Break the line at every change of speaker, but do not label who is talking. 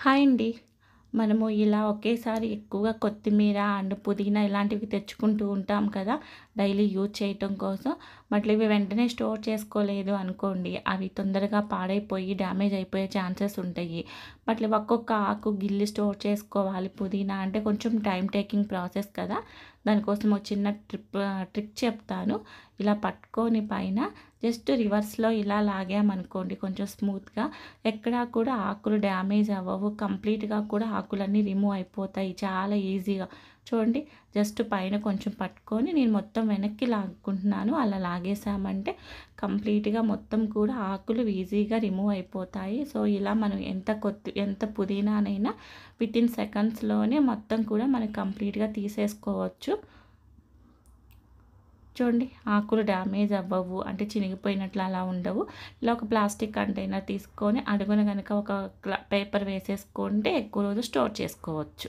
Hi అండి. మనము ఇలా ఒకేసారి ఎక్కువగా కొత్తిమీర అండ్ పుదీనా ఇలాంటివి తెచ్చుకుంటూ ఉంటాం కదా! డైలీ యూజ్ చేయటం కోసం. బట్ ఇవి వెంటనే స్టోర్ చేసుకోలేదు అనుకోండి, అవి తొందరగా పాడైపోయి డ్యామేజ్ అయిపోయే ఛాన్సెస్ ఉంటాయి. బట్ ఒక్కొక్క ఆకు గిల్లి స్టోర్ చేసుకోవాలి పుదీనా అంటే కొంచెం టైం టేకింగ్ ప్రాసెస్ కదా! దానికోసం ఒక చిన్న ట్రిక్ చెప్తాను. ఇలా పట్టుకొని పైన జస్ట్ రివర్స్‌లో ఇలా లాగామనుకోండి కొంచెం స్మూత్‌గా, ఎక్కడా కూడా ఆకులు డ్యామేజ్ అవ్వవు. కంప్లీట్‌గా కూడా ఆకులన్నీ రిమూవ్ అయిపోతాయి చాలా ఈజీగా. చూడండి, జస్ట్ పైన కొంచెం పట్టుకొని నేను మొత్తం వెనక్కి లాక్కుంటున్నాను. అలా లాగేసామంటే కంప్లీట్‌గా మొత్తం కూడా ఆకులు ఈజీగా రిమూవ్ అయిపోతాయి. సో, ఇలా మనం ఎంత పుదీనానైనా వితిన్ సెకండ్స్‌లోనే మొత్తం కూడా మనం కంప్లీట్‌గా తీసేసుకోవచ్చు. చూడండి, ఆకులు డ్యామేజ్ అవ్వవు, అంటే చినిగిపోయినట్లు అలా ఉండవు. ఇలా ఒక ప్లాస్టిక్ కంటైనర్ తీసుకొని అడుగున గనక ఒక పేపర్ వేసేసుకుంటే ఎక్కువ రోజులు స్టోర్ చేసుకోవచ్చు.